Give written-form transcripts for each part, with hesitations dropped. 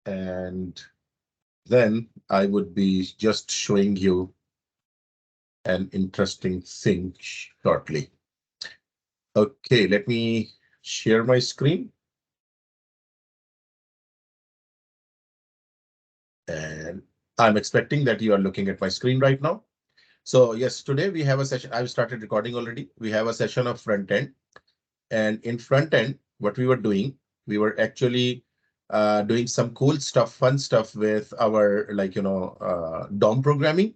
And then I would be just showing you an interesting thing shortly. Okay, let me share my screen. And I'm expecting that you are looking at my screen right now. So yes, today we have a session. I've started recording already. We have a session of front end. And in front end, what we were doing, we were actually doing some cool stuff, fun stuff with our DOM programming.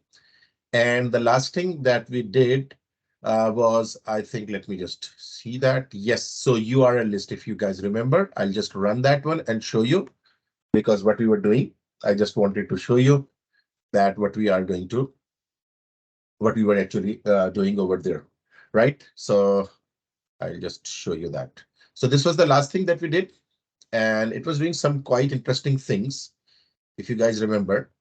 And the last thing that we did was, I think, let me just see that. Yes, so URL list, if you guys remember, I'll just run that one and show you, because what we were doing, I just wanted to show you that what we were actually doing over there, right? So I'll just show you that. So this was the last thing that we did, and it was doing some quite interesting things. If you guys remember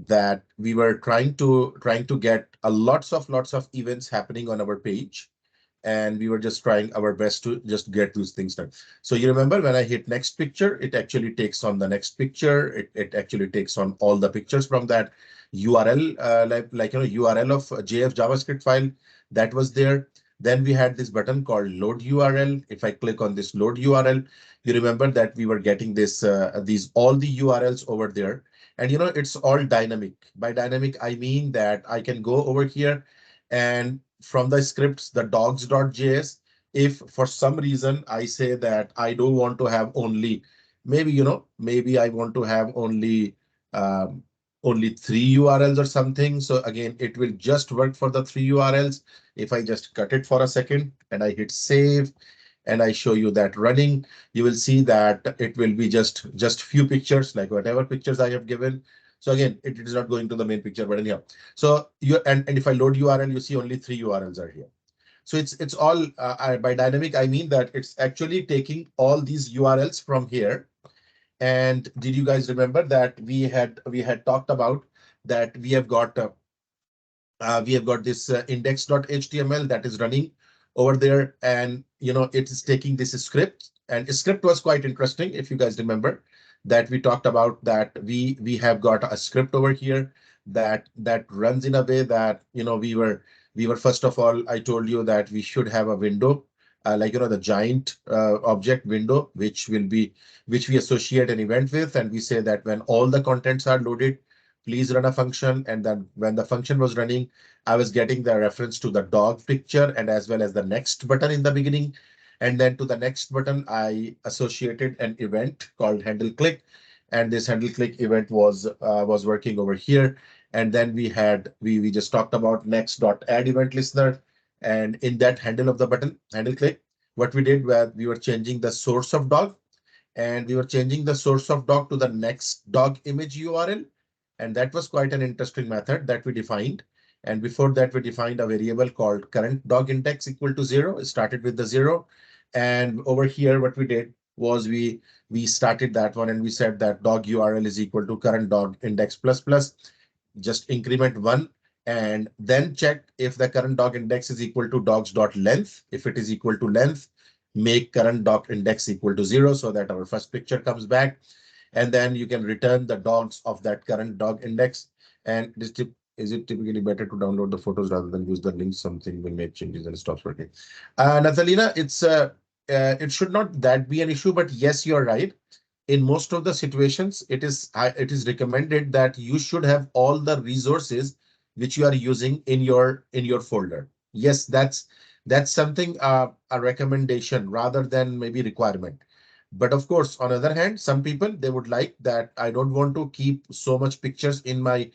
that we were trying to get lots of events happening on our page, and we were just trying our best to just get those things done. So you remember when I hit next picture, it actually takes on the next picture. It actually takes on all the pictures from that URL, URL of JF JavaScript file that was there. Then we had this button called load URL. If I click on this load URL, you remember that we were getting this these all the URLs over there. And it's all dynamic. By dynamic, I mean that I can go over here and from the scripts, the dogs.js, if for some reason I say that I don't want to have only, maybe I want to have only 3 URLs or something. So again, it will just work for the 3 URLs. If I just cut it for a second and I hit save and I show you that running, you will see that it will be just few pictures, like whatever pictures I have given. So again, it is not going to the main picture, but anyhow. So and if I load URL, you see only 3 URLs are here. So it's all by dynamic. I mean that it's actually taking all these URLs from here. And did you guys remember that we had talked about that we have got this index.html that is running over there, and it is taking this script, and script was quite interesting. If you guys remember that we talked about that we have got a script over here that runs in a way that we were first of all, I told you that we should have a window, the giant object window, which we associate an event with, and we say that when all the contents are loaded, please run a function. And then when the function was running, I was getting the reference to the dog picture and as well as the next button in the beginning. And then to the next button, I associated an event called handle click. And this handle click event was working over here. And then we just talked about next dot add event listener. And in that handle of the button, handle click, what we did was we were changing the source of dog, and we were changing the source of dog to the next dog image URL. And that was quite an interesting method that we defined. And before that, we defined a variable called current dog index equal to 0. It started with the 0. And over here, what we did was we started that one and we said that dog URL is equal to current dog index plus plus, just increment 1, and then check if the current dog index is equal to dogs.length. If it is equal to length, make current dog index equal to 0 so that our first picture comes back. And then you can return the dogs of that current dog index. And is it typically better to download the photos rather than use the link? Something will make changes and it stops working. Natalina, it should not that be an issue, but yes, you're right. In most of the situations, it is recommended that you should have all the resources which you are using in your folder. Yes, that's something, a recommendation rather than maybe requirement. But of course, on the other hand, some people, they would like that I don't want to keep so much pictures in my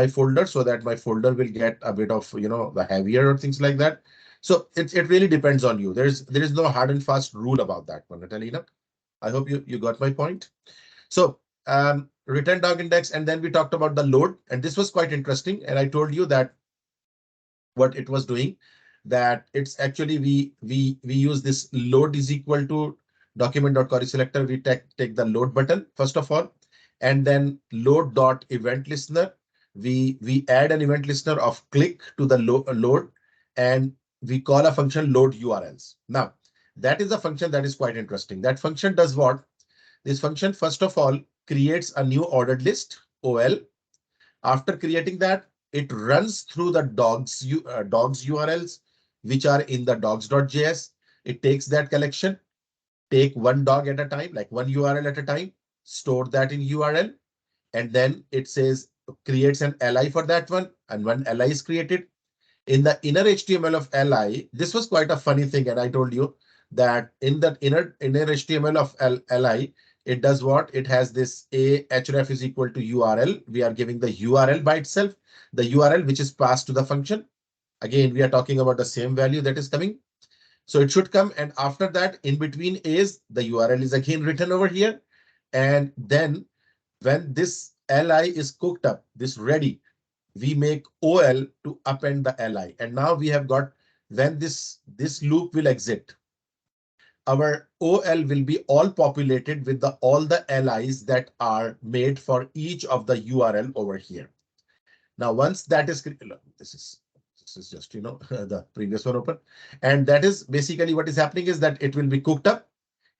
folder, so that my folder will get a bit of the heavier or things like that. So it really depends on you. There is no hard and fast rule about that one, Natalina. I hope you got my point. So return dog index, and then we talked about the load, and this was quite interesting. And I told you that what it was doing, that it's actually we use this load is equal to document.query selector. We take the load button first of all, and then load dot event listener. We add an event listener of click to the load, and we call a function load URLs. Now that is a function that is quite interesting. That function does what? This function, first of all, creates a new ordered list, OL. After creating that, it runs through the dogs URLs, which are in the dogs.js. It takes that collection, take one dog at a time, like one URL at a time, store that in URL, and then it says creates an li for that one, and one li is created. In the inner HTML of li, this was quite a funny thing, and I told you that in the inner HTML of li, it does what? It has this href is equal to URL. We are giving the URL by itself, the URL which is passed to the function. Again, we are talking about the same value that is coming. So it should come, and after that, in between is the URL is again written over here. And then when this li is cooked up, this ready, we make OL to append the li. And now we have got, when this loop will exit, our OL will be all populated with all the LIs that are made for each of the URL over here. Now, once that is, this is just, the previous one open. And that is basically what is happening is that it will be cooked up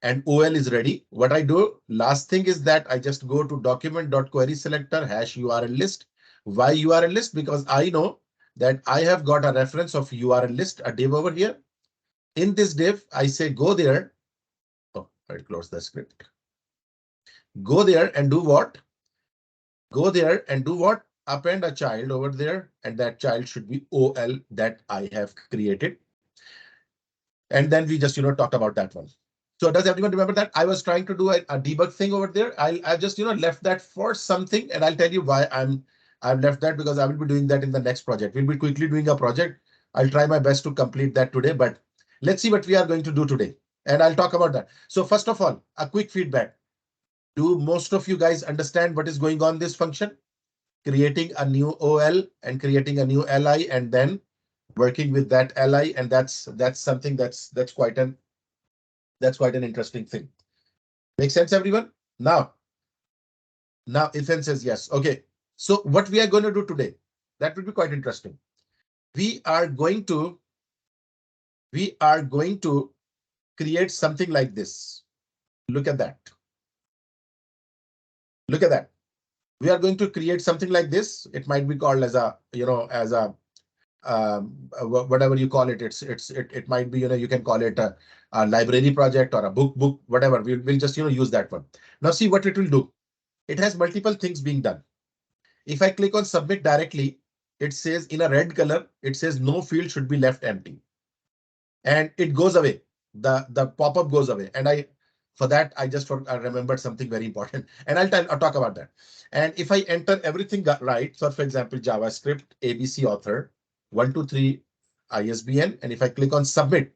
and OL is ready. What I do, last thing is that I just go to document.query selector #URL list. Why URL list? Because I know that I have got a reference of URL list, a div over here. In this div, I say go there. Oh, I'll close the script. Go there and do what? Go there and do what? Append a child over there, and that child should be OL that I have created. And then we just, talked about that one. So does everyone remember that? I was trying to do a debug thing over there. I just, left that for something, and I'll tell you why I've left that, because I will be doing that in the next project. We'll be quickly doing a project. I'll try my best to complete that today, but let's see what we are going to do today. And I'll talk about that. So first of all, a quick feedback. Do most of you guys understand what is going on in this function? Creating a new OL and creating a new li, and then working with that li, and that's something that's quite an interesting thing. Make sense, everyone? Now Ethan says yes. Okay, so what we are going to do today, that will be quite interesting. We are going to create something like this. Look at that. Look at that. We are going to create something like this. It might be called as a, whatever you call it. It might be, you can call it a library project or a book, whatever. We'll just, use that one. Now see what it will do. It has multiple things being done. If I click on submit directly, it says in a red color, it says no field should be left empty. And it goes away. The pop-up goes away. And for that, I just remembered something very important. And I'll talk about that. And if I enter everything right, so for example, JavaScript, ABC author, 123 ISBN, and if I click on submit,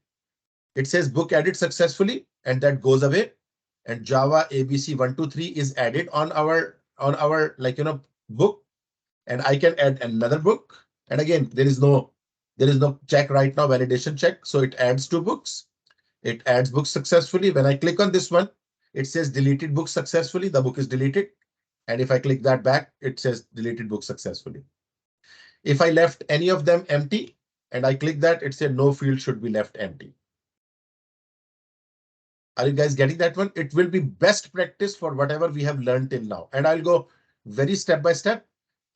it says book added successfully, and that goes away. And Java ABC 123 is added on our book, and I can add another book. And again, there is no check right now, validation check. So it adds 2 books. It adds books successfully. When I click on this one, it says deleted book successfully. The book is deleted. And if I click that back, it says deleted book successfully. If I left any of them empty and I click that, it said no field should be left empty. Are you guys getting that one? It will be best practice for whatever we have learned till now. And I'll go very step by step.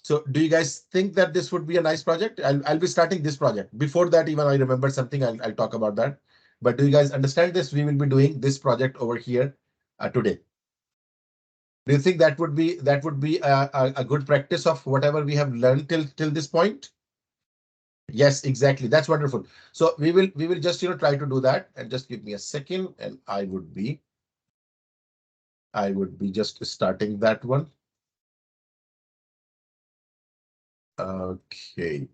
So do you guys think that this would be a nice project? I'll be starting this project. Before that, even I remember something, I'll talk about that. But do you guys understand this? We will be doing this project over here today. Do you think that would be a good practice of whatever we have learned till this point? Yes, exactly. That's wonderful. So we will just try to do that, and just give me a second, and I would be just starting that one. Okay.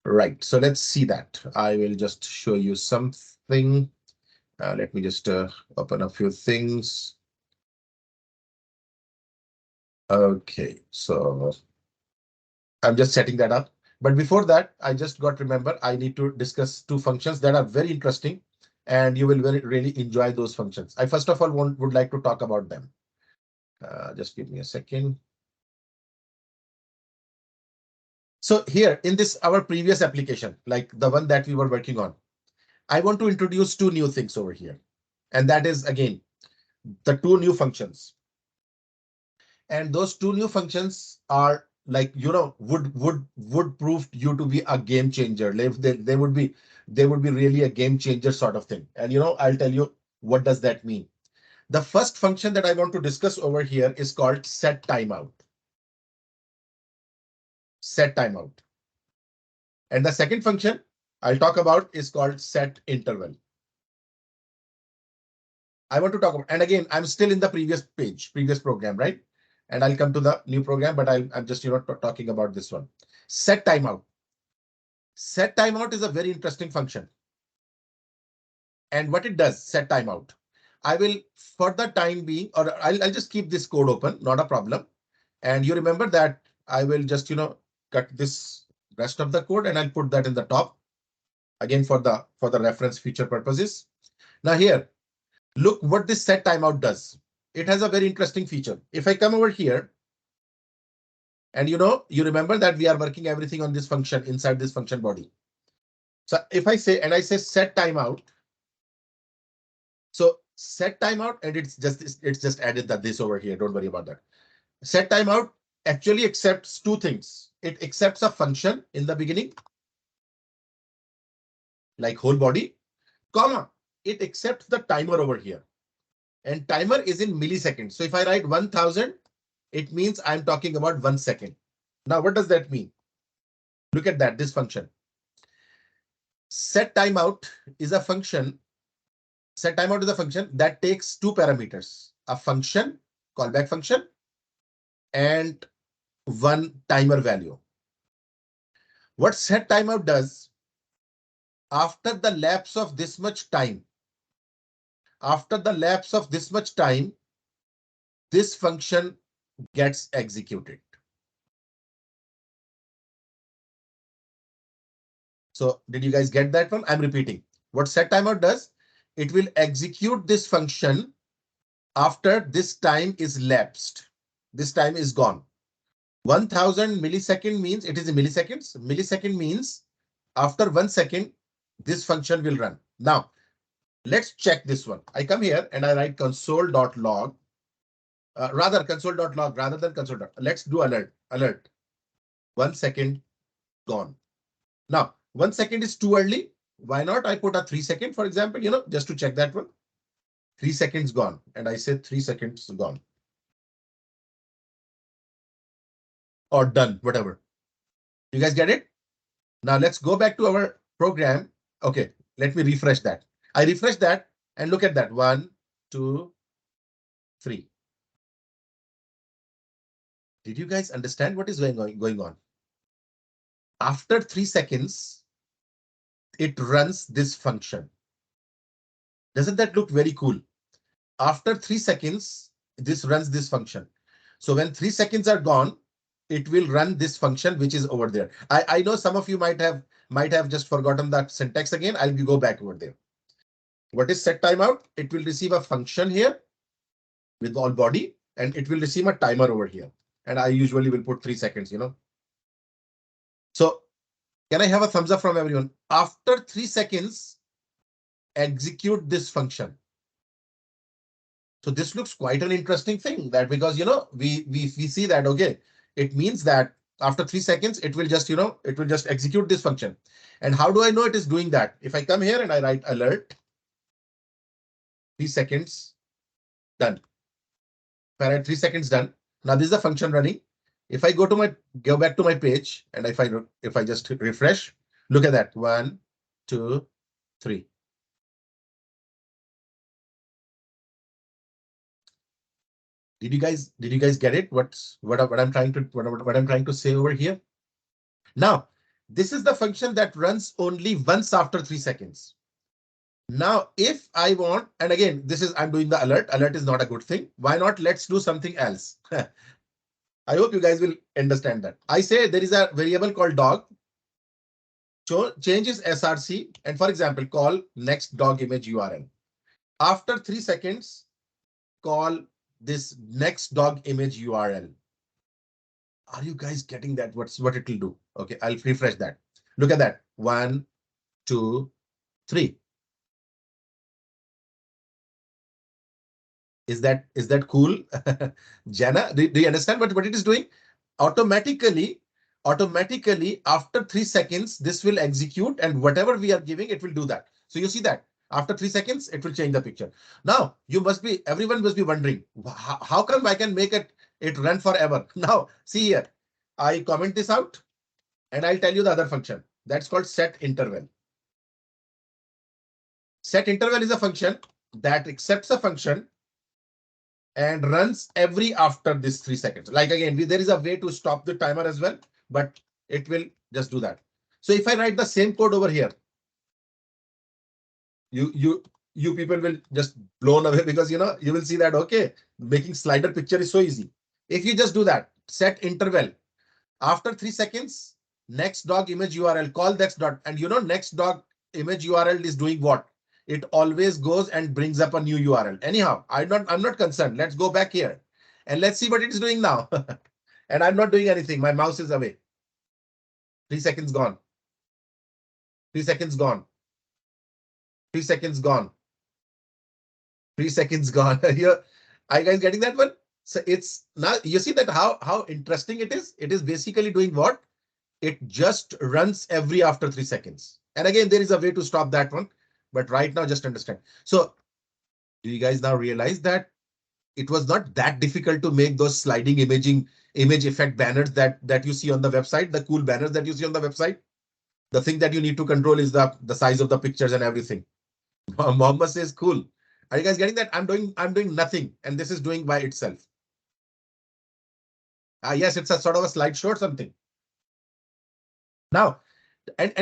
Right. So let's see that. I will just show you something. Let me just open a few things. Okay, so I'm just setting that up. But before that, I just got remember I need to discuss 2 functions that are very interesting, and you will really enjoy those functions. I first of all would like to talk about them. Just give me a second. So here in this our previous application, like the one that we were working on, I want to introduce 2 new things over here. And that is, again, the two new functions. And those two new functions are like, would prove you to be a game changer. They would be really a game changer sort of thing. And I'll tell you what does that mean. The first function that I want to discuss over here is called set timeout. Set timeout. And the second function I'll talk about is called set interval. I want to talk about, and again, I'm still in the previous program, right? And I'll come to the new program, but I'm just, talking about this one. Set timeout. Set timeout is a very interesting function. And what it does, set timeout. I will, for the time being, or I'll just keep this code open, not a problem. And you remember that I will just, cut this rest of the code and I'll put that in the top again for the reference feature purposes. Now here, look what this set timeout does. It has a very interesting feature. If I come over here, and you remember that we are working everything on this function inside this function body. So if I say set timeout, so set timeout, and it's just added this over here. Don't worry about that. Set timeout actually accepts two things. It accepts a function in the beginning, like whole body, comma, it accepts the timer over here. And timer is in milliseconds. So if I write 1000, it means I'm talking about 1 second. Now, what does that mean? Look at that, this function. Set timeout is a function. Set timeout is a function that takes two parameters, a function, callback function, and one timer value. What set timeout does, after the lapse of this much time, this function gets executed. So did you guys get that one? I'm repeating. What set timeout does, it will execute this function after this time is lapsed. This time is gone. 1000 millisecond means it is in milliseconds. Millisecond means after 1 second, this function will run. Now, let's check this one. I come here and I write console.log. Rather console.log rather than console. Let's do alert. 1 second gone. Now, 1 second is too early. Why not? I put a 3 second, for example, just to check that one. 3 seconds gone. And I say 3 seconds gone. Or done, whatever. You guys get it? Now let's go back to our program. Okay, let me refresh that. I refresh that and look at that. 1, 2, 3. Did you guys understand what is going on? After 3 seconds, it runs this function. Doesn't that look very cool? After 3 seconds, this runs this function. So when 3 seconds are gone, it will run this function, which is over there. I know some of you might have just forgotten that syntax again. I'll go back over there. What is set timeout? It will receive a function here with all body, and it will receive a timer over here. And I usually will put 3 seconds, So can I have a thumbs up from everyone? After 3 seconds, execute this function. So this looks quite an interesting thing, that because, we see that, okay, it means that after 3 seconds, it will just, execute this function. And how do I know it is doing that? If I come here and I write alert, 3 seconds done. If I write 3 seconds done, now this is the function running. If I go back to my page, and if I just refresh, look at that. 1, 2, 3. Did you guys get it? What I'm trying to say over here? Now, this is the function that runs only once after 3 seconds. Now, if I want, and again, I'm doing the alert. Alert is not a good thing. Why not? Let's do something else. I hope you guys will understand that. I say there is a variable called dog. So changes src, and for example, call next dog image URL. After 3 seconds, call this next dog image URL. Are you guys getting that? What it will do? Okay, I'll refresh that. Look at that. 1, 2, 3. Is that cool? Jana, do you understand what it is doing? Automatically, automatically after 3 seconds, this will execute, and whatever we are giving, it will do that. So you see that after 3 seconds, it will change the picture. Now everyone must be wondering, how come I can make it run forever? Now, see here, I comment this out and I'll tell you the other function. That's called set interval. Set interval is a function that accepts a function and runs every after this 3 seconds. Like again, there is a way to stop the timer as well, but it will just do that. So if I write the same code over here, you people will just blown away, because you will see that, okay, making slider picture is so easy. If you just do that, set interval after 3 seconds, next dog image URL, call next dot, and next dog image URL is doing what? It always goes and brings up a new URL. Anyhow, I'm not concerned. Let's go back here and let's see what it is doing now. And I'm not doing anything. My mouse is away. 3 seconds gone. 3 seconds gone. 3 seconds gone. 3 seconds gone. Here, are you guys getting that one? So it's now you see that how interesting it is. It is basically doing what? It just runs every after 3 seconds. And again, there is a way to stop that one. But right now, just understand. So do you guys now realize that it was not that difficult to make those sliding image effect banners that you see on the website, the cool banners that you see on the website? The thing that you need to control is the size of the pictures and everything. Mohammed says cool. Are you guys getting that? I'm doing nothing, and this is doing by itself. Yes, it's a sort of a slideshow or something. Now, and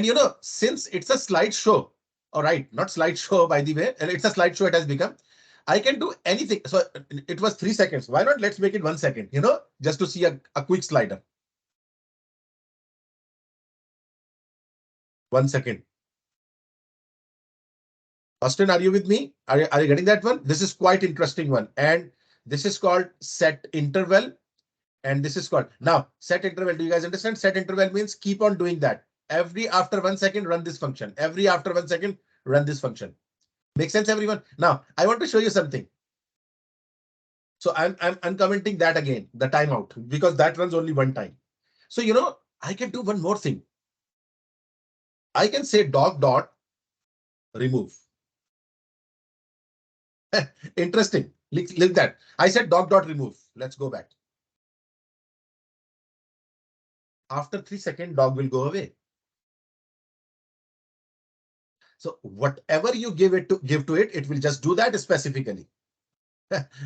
since it's a slideshow, all right, not slideshow by the way, and it's a slideshow, it has become. I can do anything. So it was 3 seconds. Why not? Let's make it 1 second, just to see a quick slider. 1 second. Austin, are you with me? Are you getting that one? This is quite interesting one. And this is called set interval. And this is called now set interval. Do you guys understand? Set interval means keep on doing that. Every after 1 second, run this function. Every after 1 second, run this function. Make sense, everyone? Now, I want to show you something. So I'm uncommenting that again, the timeout, because that runs only one time. So, I can do one more thing. I can say dog dot remove. Interesting. Look that. I said dog dot remove. Let's go back. After 3 seconds, dog will go away. So whatever you give to it, it will just do that specifically.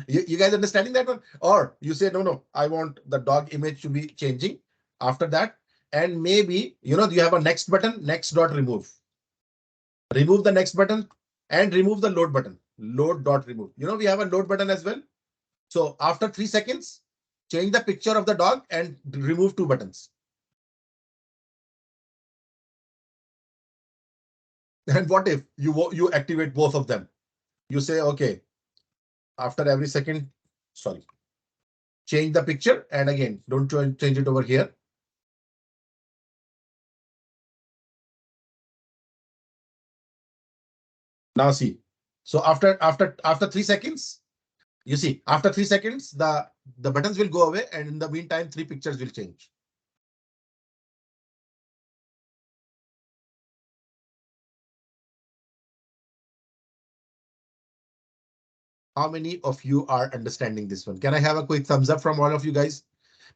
You guys understanding that one? Or you say, no, I want the dog image to be changing after that. And maybe, you have a next button, next dot remove. Remove the next button and remove the load button. Load dot remove. We have a load button as well. So after 3 seconds, change the picture of the dog and remove 2 buttons. And what if you activate both of them? You say, okay, after every second, sorry, change the picture. And again, don't change it over here. Now see, so after 3 seconds, you see, after 3 seconds, the buttons will go away. And in the meantime, 3 pictures will change. How many of you are understanding this one? Can I have a quick thumbs up from all of you guys?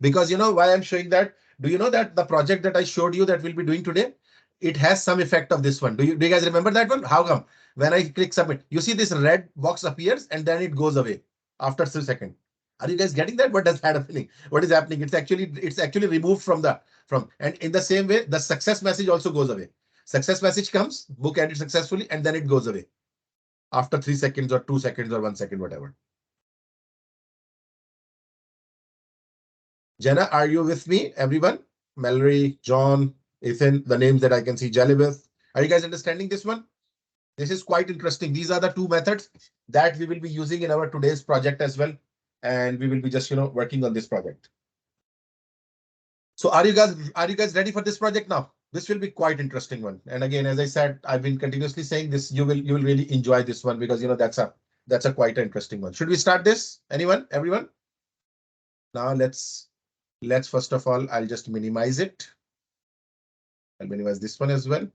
Because why I'm showing that? Do you know that the project that I showed you that we'll be doing today, it has some effect of this one. Do you guys remember that one? How come? When I click submit, you see this red box appears and then it goes away after 3 seconds. Are you guys getting that? What does that happening? What is happening? It's actually removed from and in the same way, the success message also goes away. Success message comes, book added successfully, and then it goes away after 3 seconds or 2 seconds or 1 second, whatever. Jenna, are you with me? Everyone? Mallory, John, Ethan, the names that I can see, Jelibeth. Are you guys understanding this one? This is quite interesting. These are the 2 methods that we will be using in our today's project as well. And we will be just, working on this project. So are you guys ready for this project now? This will be quite interesting one. And again, as I said, I've been continuously saying this, you will really enjoy this one, because that's That's a quite interesting one. Should we start this? Anyone? Everyone? Now let's first of all, I'll just minimize it. I'll minimize this one as well.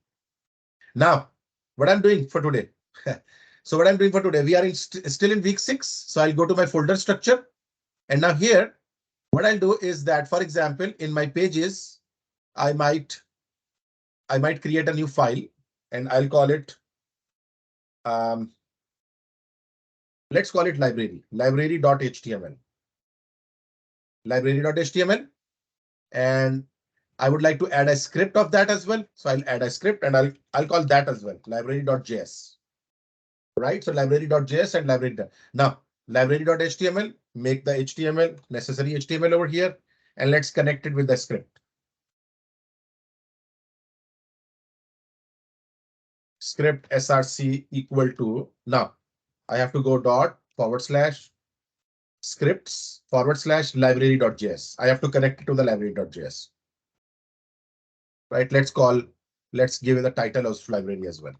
Now, what I'm doing for today. So what I'm doing for today, we are still in week 6. So I'll go to my folder structure. And now here, what I'll do is that, for example, in my pages, I might create a new file and I'll call it, let's call it library.html. Library.html. And I would like to add a script of that as well. So I'll add a script and I'll call that as well, library.js. Right? So library.js and library. Now, library.html, make the HTML, necessary HTML over here, and let's connect it with the script. Script src equal to, now I have to go ./scripts/library.js. I have to connect it to the library.js. Right? Let's give it the title of library as well.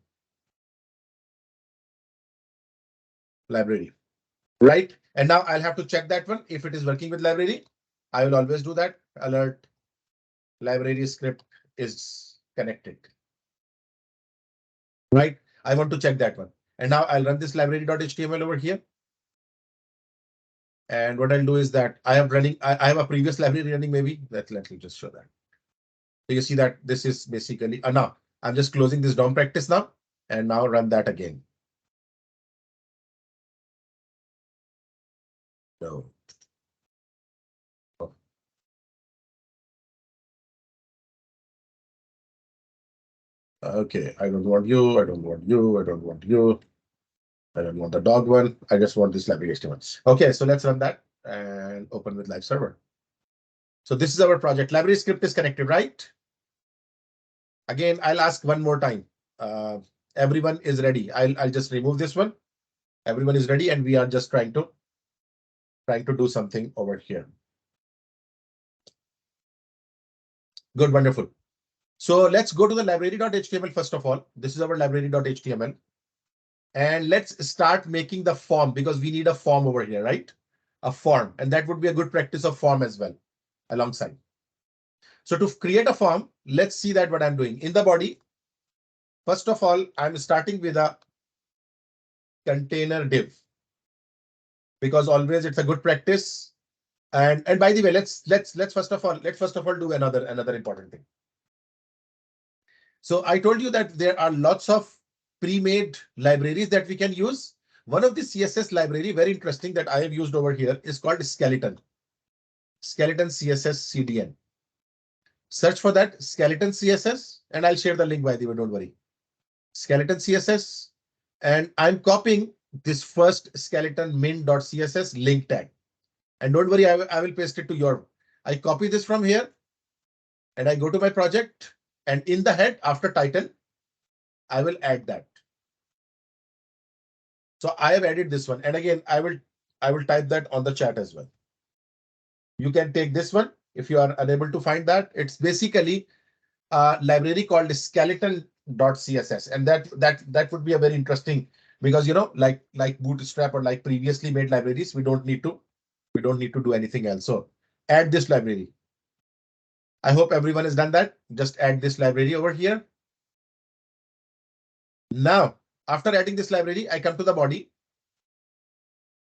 Library. Right? And now I'll have to check that one. If it is working with library, I will always do that. Alert, library script is connected. Right? I want to check that one. And now I'll run this library.html over here. And what I'll do is that I have a previous library running, maybe. Let me just show that. So you see that this is basically, now I'm just closing this DOM practice now, and now run that again. No. Oh. Okay, I don't want you, I don't want you, I don't want you. I don't want the dog one. I just want this library HTML. Okay, so let's run that and open with live server. So this is our project. Library script is connected, right? Again, I'll ask one more time. Everyone is ready. I'll just remove this one. Everyone is ready, and we are just trying to do something over here. Good, wonderful. So let's go to the library.html first of all. This is our library.html. And let's start making the form, because we need a form over here, right? A form, and that would be a good practice of form as well alongside. So to create a form, let's see that what I'm doing in the body. First of all, I'm starting with a container div, because always it's a good practice. And by the way, let's first of all do another important thing. So I told you that there are lots of pre-made libraries that we can use. One of the CSS library, very interesting, that I have used over here is called Skeleton CSS CDN. Search for that, Skeleton CSS, and I'll share the link, by the way, don't worry. Skeleton CSS, and I'm copying this first skeleton min.css link tag. And don't worry, I will paste it to your. I copy this from here, and I go to my project, and in the head after title, I will add that. So I have added this one, and again, I will type that on the chat as well. You can take this one if you are unable to find that. It's basically a library called skeleton.css, and that would be a very interesting, because like Bootstrap or like previously made libraries, we don't need to do anything else. So add this library. I hope everyone has done that. Just add this library over here. Now, after adding this library, I come to the body,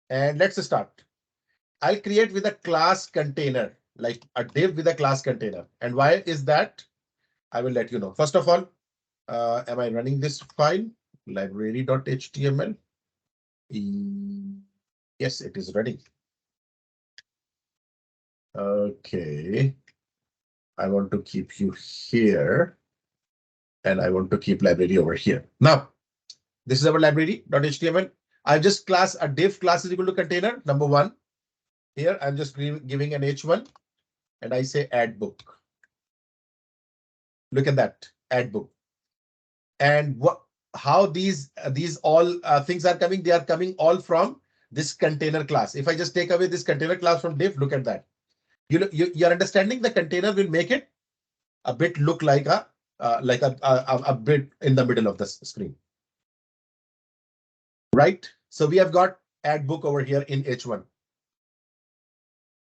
and let's start. I'll create with a class container, like a div with a class container. And why is that? I will let you know. First of all, am I running this file? Library.html. Yes, it is running. Okay. I want to keep you here, and I want to keep library over here. Now, this is our library.html. I've just a div class is equal to container number 1. Here, I'm just giving an h1, and I say add book. Look at that, add book. And how these all things are coming? They are coming all from this container class. If I just take away this container class from div, look at that. You're understanding the container will make it a bit look like a bit in the middle of the screen, right? So we have got add book over here in H1.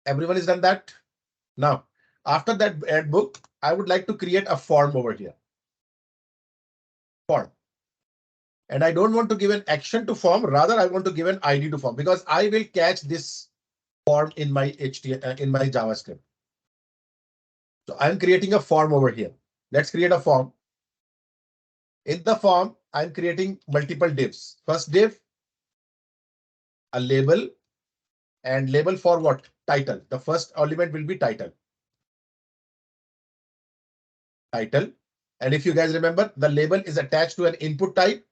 Everyone has done that. Now, after that add book, I would like to create a form over here. Form. And I don't want to give an action to form. Rather, I want to give an ID to form because I will catch this form in my HTML, in my JavaScript. So I'm creating a form over here. Let's create a form. In the form, I'm creating multiple divs. First div, a label, and label for what? Title. The first element will be title. Title. And if you guys remember, the label is attached to an input type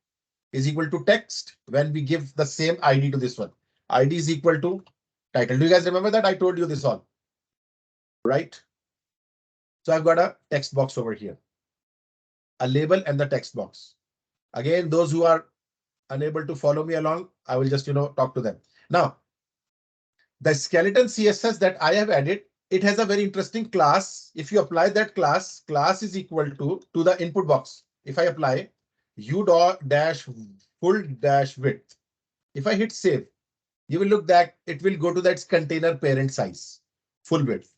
is equal to text when we give the same ID to this one. ID is equal to title. Do you guys remember that? I told you this all, right? So I've got a text box over here, a label and the text box. Again, those who are unable to follow me along, I will just, talk to them. Now, the skeleton CSS that I have added, it has a very interesting class. If you apply that class is equal to the input box. If I apply u dash full dash width, if I hit save, you will look that it will go to that container parent size, full width.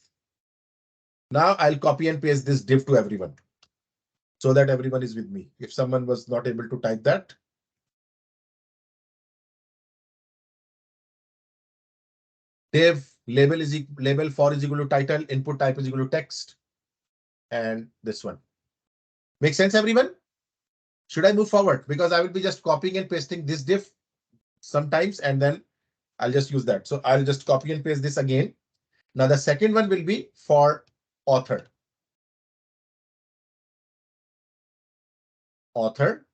Now I'll copy and paste this div to everyone so that everyone is with me. If someone was not able to type that, div label for is equal to title, input type is equal to text, and this one. Make sense, everyone? Should I move forward? Because I will be just copying and pasting this div sometimes, and then I'll just use that. So I'll just copy and paste this again. Now the second one will be for author. Author.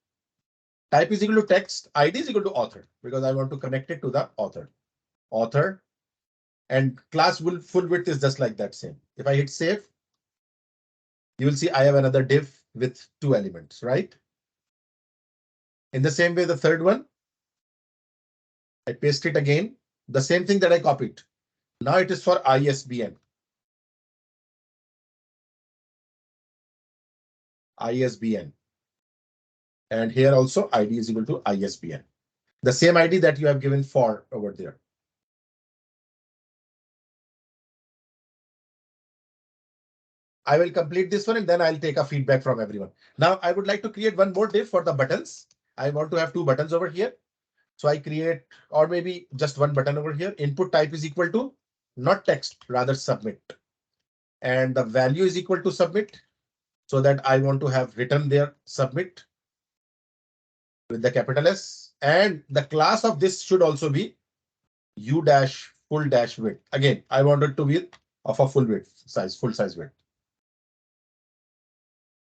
Type is equal to text. ID is equal to author because I want to connect it to the author. Author. And class full width is just like that same. If I hit save, you will see I have another div with 2 elements, right? In the same way, the third one, I paste it again. The same thing that I copied. Now it is for ISBN. ISBN. And here also ID is equal to ISBN. The same ID that you have given for over there. I will complete this one and then I'll take a feedback from everyone. Now I would like to create one more div for the buttons. I want to have 2 buttons over here. So I create, or maybe just one button over here. Input type is equal to not text, rather submit. And the value is equal to submit. So that I want to have written there submit with the capital S. And the class of this should also be u dash full dash width. Again, I want it to be of a full width size, full size width.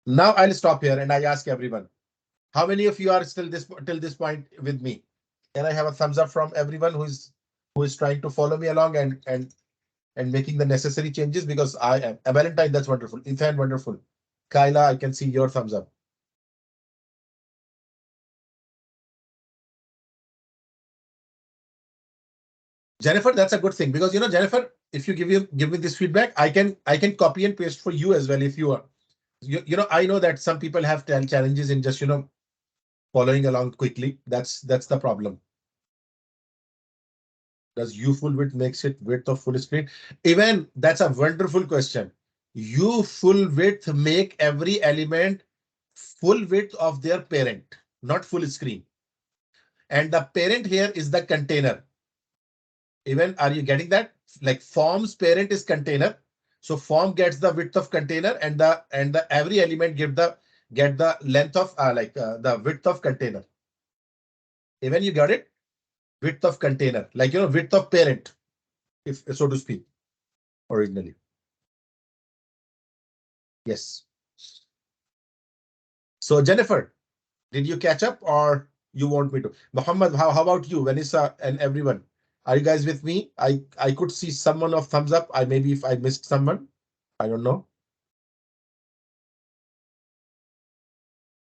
Now I'll stop here and I ask everyone, how many of you are still till this point with me? Can I have a thumbs up from everyone who is trying to follow me along and making the necessary changes? Because I am. Valentine, that's wonderful. Ethan, wonderful. Kyla, I can see your thumbs up. Jennifer, that's a good thing because Jennifer, if you give me this feedback, I can copy and paste for you as well. If you are, I know that some people have challenges in just following along quickly. That's the problem. Does U full width makes it width of full screen? Even that's a wonderful question. U full width make every element full width of their parent, not full screen. And the parent here is the container. Even are you getting that? Like form's parent is container. So form gets the width of container and the every element get the length of the width of container. Even you got it? Width of container, like width of parent, if so to speak, originally. Yes. So Jennifer, did you catch up or you want me to? Muhammad, how about you, Vanessa and everyone? Are you guys with me? I could see someone of thumbs up. Maybe if I missed someone, I don't know.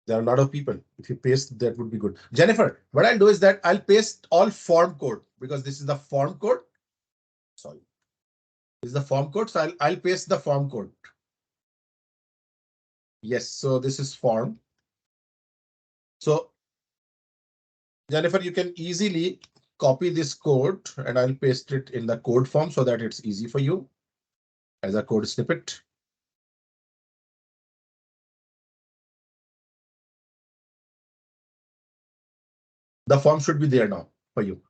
There are a lot of people. If you paste, that would be good. Jennifer, what I'll do is that I'll paste all form code because this is the form code. Sorry. This is the form code. So I'll paste the form code. Yes, so this is form. So Jennifer, you can easily copy this code and I'll paste it in the code form so that it's easy for you as a code snippet. The form should be there now for you.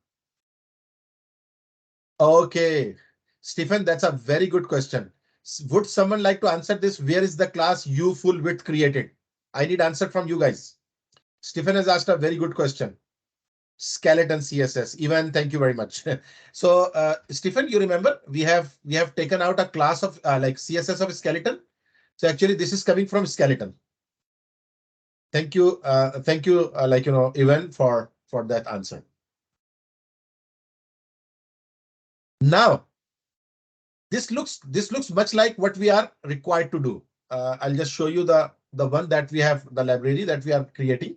Okay, Stephen, that's a very good question. Would someone like to answer this? Where is the class U full width created? I need answer from you guys. Stephen has asked a very good question. Skeleton CSS. Even thank you very much. So, Stephen, you remember we have taken out a class of like CSS of skeleton. So actually, this is coming from skeleton. Thank you, Evan, for that answer. Now, this looks much like what we are required to do. I'll just show you the one that we have, the library that we are creating.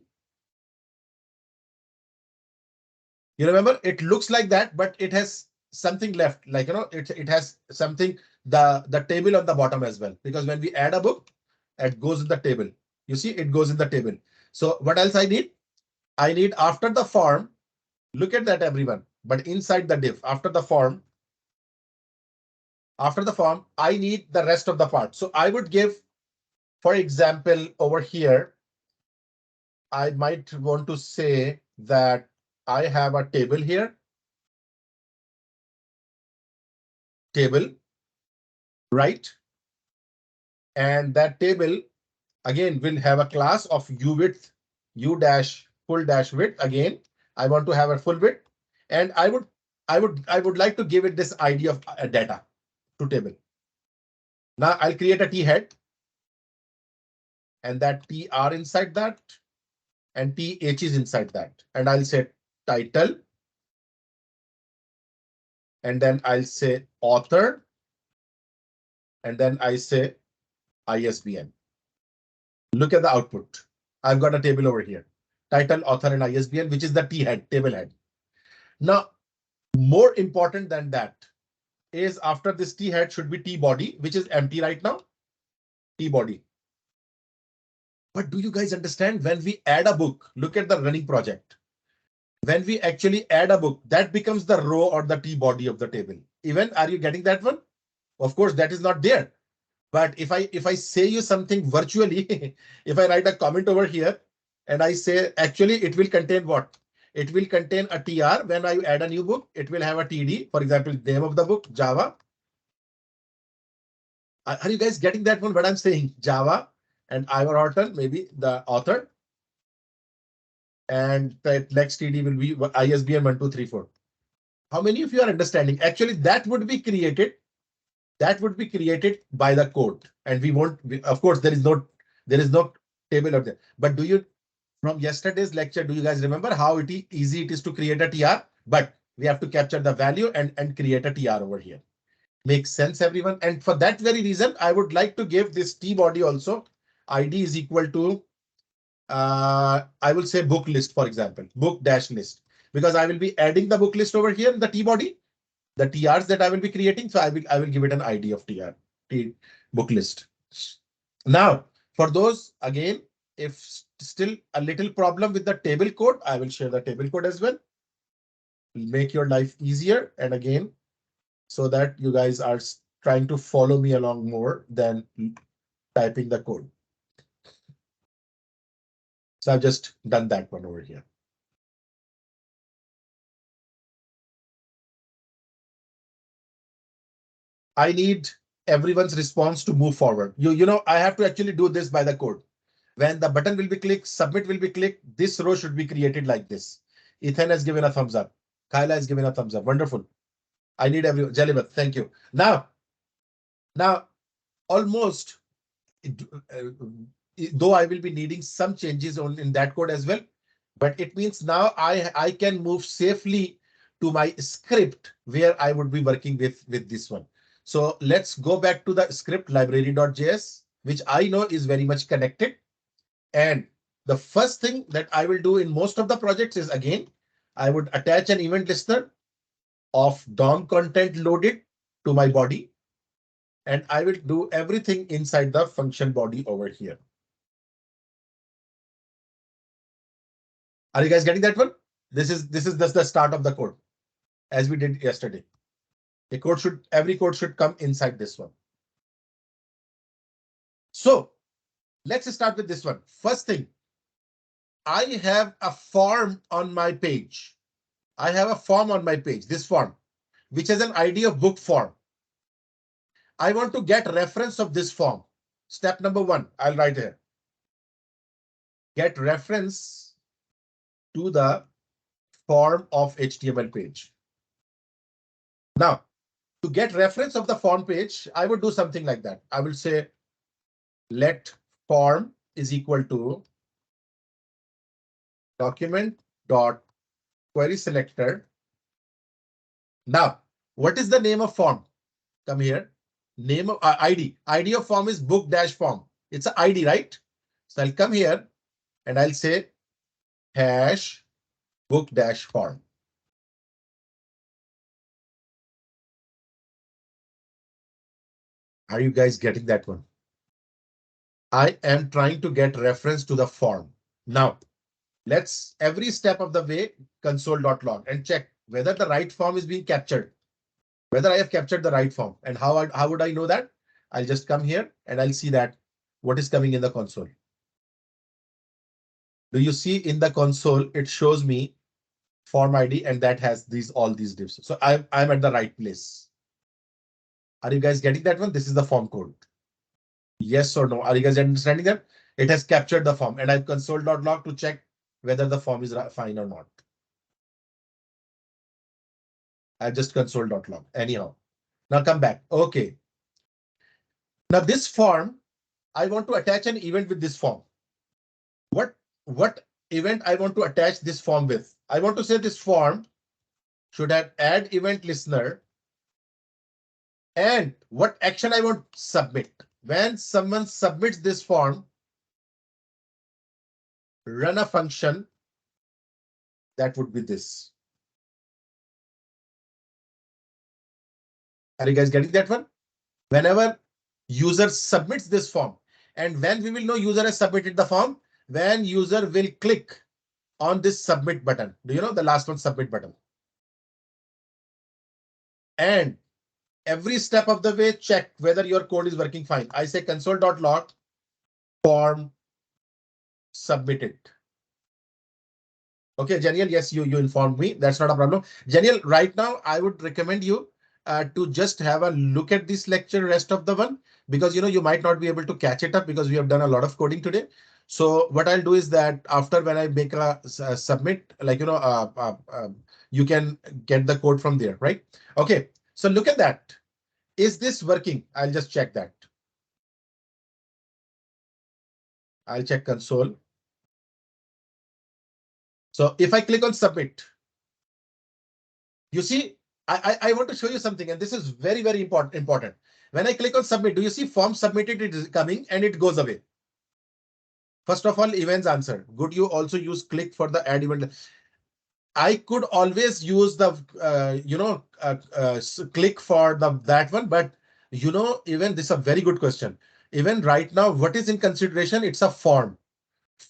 You remember, it looks like that, but it has something left. Like it has something, the table on the bottom as well. Because when we add a book, it goes in the table. You see, it goes in the table. So what else I need? I need after the form. Look at that, everyone. But inside the div, after the form, I need the rest of the part. So I would give, for example, over here, I might want to say that I have a table here. Table, right? And that table again will have a class of u width, u dash full dash width. Again, I want to have a full width, and I would like to give it this ID of data to table. Now I'll create a t head, and that tr inside that, and th is inside that, and I'll say title, and then I'll say author, and then I say ISBN. Look at the output. I've got a table over here. Title, author, and ISBN, which is the T head, table head. Now, more important than that is after this T head should be T body, which is empty right now. T body. But do you guys understand when we add a book, look at the running project. When we actually add a book, that becomes the row or the T body of the table. Even, are you getting that one? Of course, that is not there. But if I say you something virtually, if I write a comment over here and I say actually it will contain what? It will contain a tr. When I add a new book, it will have a td. For example, name of the book, Java. Are you guys getting that one? What I'm saying? Java and Ivor Horton, maybe the author. And the next td will be ISBN 1234. How many of you are understanding? Actually, that would be created by the code, and we won't. Of course, there is no table up there. But do you, from yesterday's lecture, do you guys remember how easy it is to create a tr? But we have to capture the value and create a tr over here. Makes sense, everyone? And for that very reason, I would like to give this t body also ID is equal to I will say book list, for example, book dash list, because I will be adding the book list over here in the t body, the TRs that I will be creating. So I will give it an ID of T book list. Now, for those, again, if still a little problem with the table code, I will share the table code as well. Will make your life easier. And again, so that you guys are trying to follow me along more than typing the code. So I've just done that one over here. I need everyone's response to move forward. You know, I have to actually do this by the code. When the button will be clicked, submit will be clicked, this row should be created like this. Ethan has given a thumbs up. Kyla has given a thumbs up. Wonderful. I need everyone. Jalibat, thank you. Now, almost, though I will be needing some changes in that code as well, but it means now I can move safely to my script where I would be working with this one. So let's go back to the script library.js, which I know is very much connected. And the first thing that I will do in most of the projects is, again, I would attach an event listener of DOM content loaded to my body. And I will do everything inside the function body over here. Are you guys getting that one? This is just the start of the code, as we did yesterday. Every code should come inside this one. So let's start with this one. First thing, I have a form on my page. I have a form on my page, this form, which has an ID of book form. I want to get reference of this form. Step number one, I'll write here. Get reference to the form of HTML page. Now, to get reference of the form page, I would do something like that. I will say let form is equal to document dot query selector. Now, what is the name of form? Come here. Name of ID. ID of form is book dash form. It's an ID, right? So I'll come here and I'll say hash book dash form. Are you guys getting that one? I am trying to get reference to the form. Now, let's every step of the way console.log and check whether the right form is being captured, whether I have captured the right form. And how would I know that? I'll just come here and I'll see that what is coming in the console. Do you see in the console, it shows me form ID and that has all these divs. So I'm at the right place. Are you guys getting that one? This is the form code. Yes or no? Are you guys understanding that? It has captured the form and I've console.log to check whether the form is fine or not. I've just console.log anyhow. Now come back. Okay. Now this form, I want to attach an event with this form. What event I want to attach this form with? I want to say this form should have add event listener. And what action I want to submit? When someone submits this form, run a function that would be this. Are you guys getting that one? Whenever user submits this form, and when we will know user has submitted the form, when user will click on this submit button. Do you know the last one, submit button? And every step of the way, check whether your code is working fine. I say console.log form submitted. Okay, Janiel, yes, you informed me. That's not a problem. Janiel, right now, I would recommend you to just have a look at this lecture, rest of the one, because you might not be able to catch it up because we have done a lot of coding today. So what I'll do is that after when I make a submit, like, you can get the code from there, right? Okay, so look at that. Is this working? I'll just check that. I'll check console. So if I click on submit, you see, I want to show you something, and this is very, very important. When I click on submit, do you see form submitted? It is coming and it goes away. First of all, events answered. Could you also use click for the add event? I could always use the click for that one, but even this is a very good question. Even right now, what is in consideration? It's a form.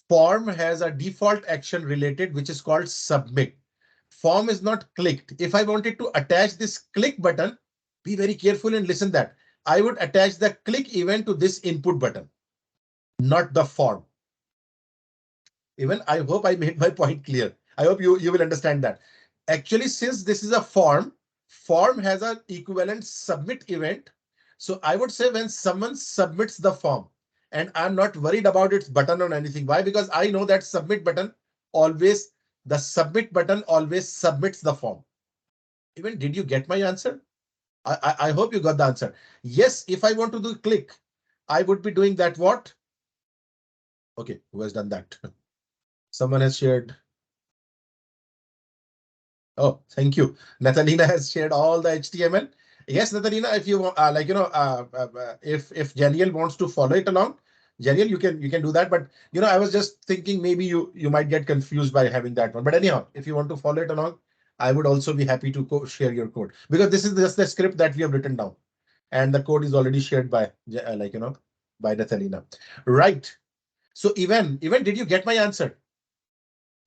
Form has a default action related, which is called submit. Form is not clicked. If I wanted to attach this click button, be very careful and listen that. I would attach the click event to this input button, not the form. Even I hope I made my point clear. I hope you will understand that. Actually, since this is a form has an equivalent submit event. So I would say when someone submits the form, and I'm not worried about its button or anything. Why? Because I know that the submit button always submits the form. Even did you get my answer? I hope you got the answer. Yes, if I want to do click, I would be doing that. What? Okay, who has done that? Someone has shared. Oh, thank you. Natalina has shared all the HTML. Yes, Natalina, if you if Janiel wants to follow it along, Janiel, you can do that. But I was just thinking maybe you might get confused by having that one. But anyhow, if you want to follow it along, I would also be happy to share your code, because this is just the script that we have written down, and the code is already shared by by Natalina. Right. So even did you get my answer?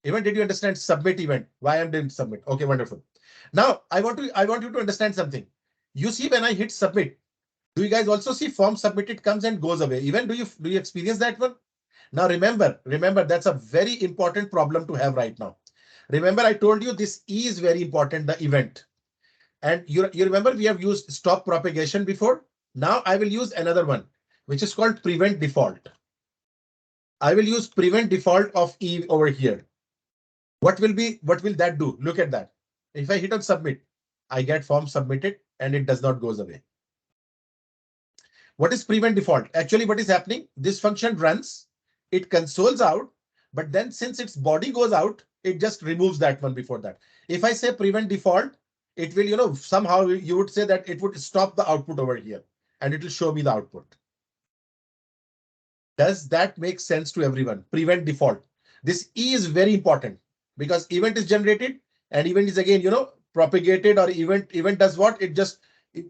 Event, did you understand? Submit event. Why I'm doing submit? Okay, wonderful. Now I want you to understand something. You see, when I hit submit, do you guys also see form submitted comes and goes away? Even do you experience that one? Now remember that's a very important problem to have right now. Remember, I told you this is very important, the event. And you remember we have used stop propagation before. Now I will use another one, which is called prevent default. I will use prevent default of Eve over here. What will that do? Look at that. If I hit on submit, I get form submitted and it does not goes away. What is prevent default? Actually, what is happening? This function runs, it consoles out, but then since its body goes out, it just removes that one before that. If I say prevent default, it will, somehow you would say that it would stop the output over here and it will show me the output. Does that make sense to everyone? Prevent default. This is very important because event is generated and event is again, propagated, or event does what? It just,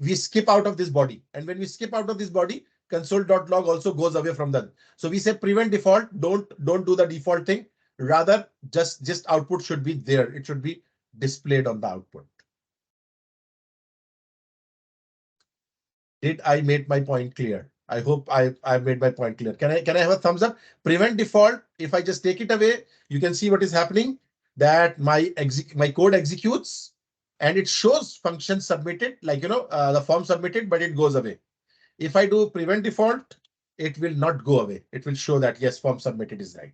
we skip out of this body. And when we skip out of this body, console.log also goes away from that. So we say prevent default, don't do the default thing. Rather, just output should be there. It should be displayed on the output. Did I make my point clear? I hope I made my point clear. Can I have a thumbs up? Prevent default. If I just take it away, you can see what is happening. That my code executes and it shows function submitted, like the form submitted, but it goes away. If I do prevent default, it will not go away. It will show that yes, form submitted is right.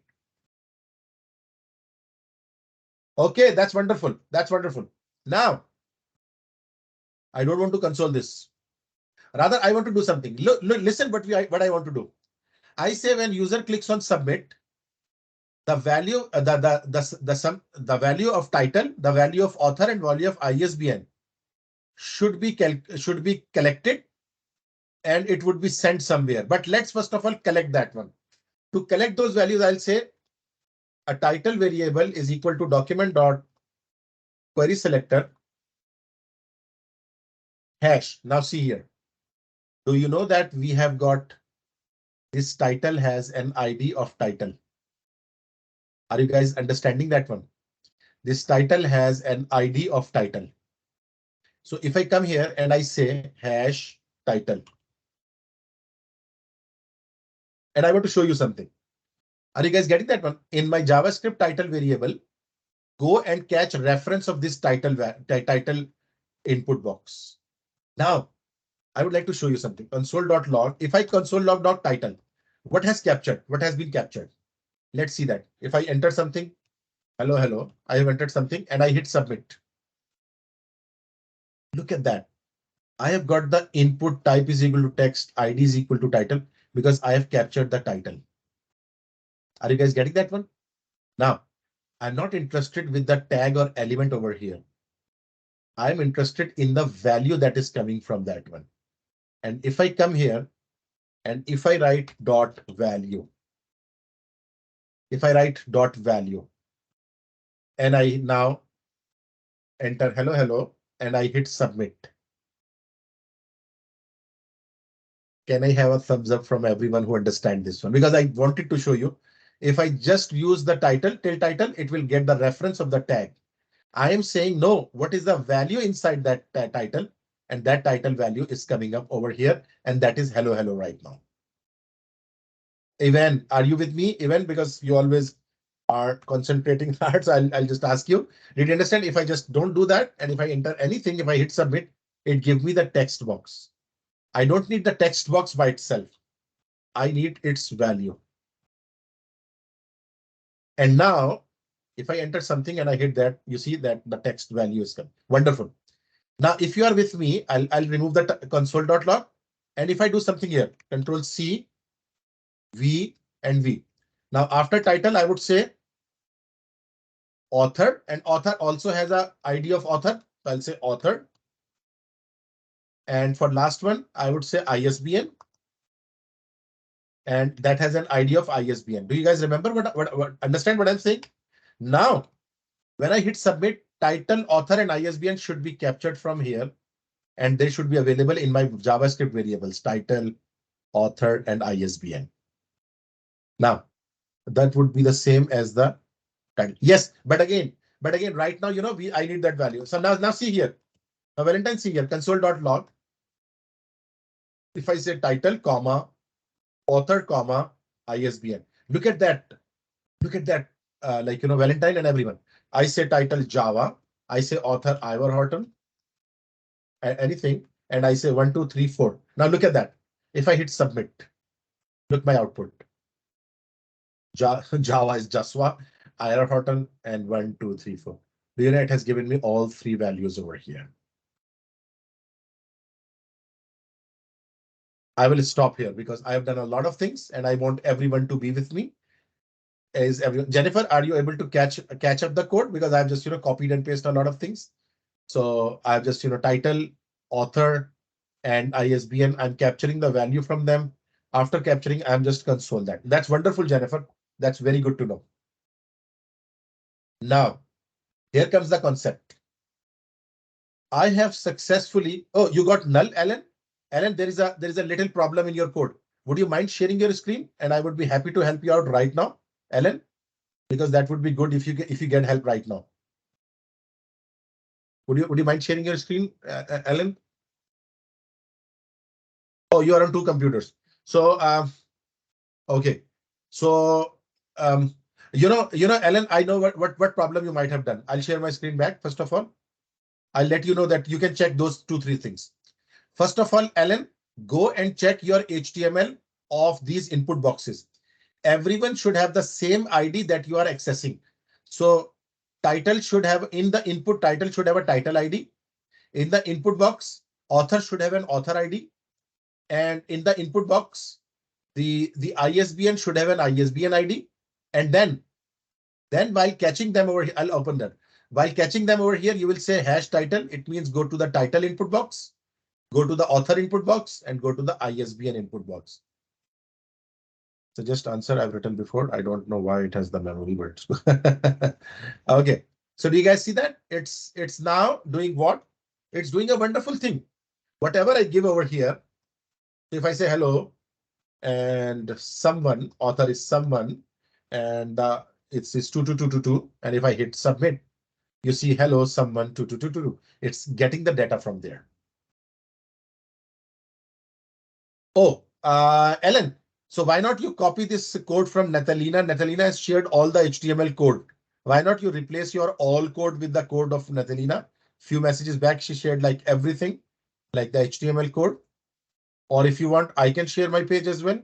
Okay, that's wonderful. That's wonderful. Now, I don't want to console this. Rather, I want to do something. Look, listen what I want to do. I say when user clicks on submit, the value, the value of title, the value of author, and value of ISBN should be collected, and it would be sent somewhere. But let's first of all collect that one. To collect those values, I'll say a title variable is equal to document dot query selector hash. Now see here. Do you know that we have got this title has an ID of title? Are you guys understanding that one? This title has an ID of title. So if I come here and I say hash title, and I want to show you something. Are you guys getting that one? In my JavaScript title variable, go and catch reference of this title input box. Now, I would like to show you something. Console.log. If I console.log.title, what has captured? What has been captured? Let's see that. If I enter something, hello, I have entered something and I hit submit. Look at that. I have got the input type is equal to text, ID is equal to title because I have captured the title. Are you guys getting that one? Now, I'm not interested with the tag or element over here. I'm interested in the value that is coming from that one. And if I come here and if I write dot value, and I now enter hello, and I hit submit. Can I have a thumbs up from everyone who understands this one? Because I wanted to show you, if I just use the title, it will get the reference of the tag. I am saying no, what is the value inside that title? And that title value is coming up over here, and that is hello right now. Evan, are you with me? Evan, because you always are concentrating hard, so I'll just ask you, did you understand? If I just don't do that, and if I enter anything, if I hit submit, it gives me the text box. I don't need the text box by itself. I need its value. And now, if I enter something and I hit that, you see that the text value is coming. Wonderful. Now, if you are with me, I'll remove the console.log. And if I do something here, Control C, V, and V. Now, after title, I would say author, and author also has a ID of author. So I'll say author. And for last one, I would say ISBN. And that has an ID of ISBN. Do you guys remember what understand what I'm saying? Now, when I hit submit, title, author, and ISBN should be captured from here. And they should be available in my JavaScript variables, title, author, and ISBN. Now, that would be the same as the title. Yes, but again, right now, I need that value. So now see here. Now Valentine, see here, console.log. If I say title, comma, author, comma, ISBN. Look at that. Look at that. Valentine and everyone. I say title Java. I say author Ivor Horton. Anything. And I say 1, 2, 3, 4. Now look at that. If I hit submit, look my output. Java is Jaswa, Ivor Horton, and 1, 2, 3, 4. It has given me all three values over here. I will stop here because I have done a lot of things and I want everyone to be with me. Is everyone, Jennifer, are you able to catch up the code? Because I've just copied and pasted a lot of things. So I've just title, author, and ISBN. I'm capturing the value from them. After capturing, I'm just console that. That's wonderful, Jennifer. That's very good to know. Now, here comes the concept. I have successfully. Oh, you got null, Alan? Alan, there is a little problem in your code. Would you mind sharing your screen? And I would be happy to help you out right now, Alan, because that would be good if you get help right now. Would you mind sharing your screen, Alan? Oh, you are on two computers. So okay. So Alan, I know what problem you might have done. I'll share my screen back. First of all, I'll let you know that you can check those 2-3 things. First of all, Alan, go and check your HTML of these input boxes. Everyone should have the same ID that you are accessing. So title should have, in the input, title should have a title ID. In the input box, author should have an author ID. And in the input box, the ISBN should have an ISBN ID. And then while catching them over here, I'll open that. While catching them over here, you will say hash title. It means go to the title input box, go to the author input box, and go to the ISBN input box. So just answer I've written before. I don't know why it has the memory words. Okay. So do you guys see that? It's now doing what? It's doing a wonderful thing. Whatever I give over here, if I say hello and someone, author is someone, and it's 22222, and if I hit submit, you see hello someone 22222. It's getting the data from there. Oh, Ellen. So why not you copy this code from Natalina? Natalina has shared all the HTML code. Why not you replace your all code with the code of Natalina? Few messages back, she shared like everything, like the HTML code. Or if you want, I can share my page as well.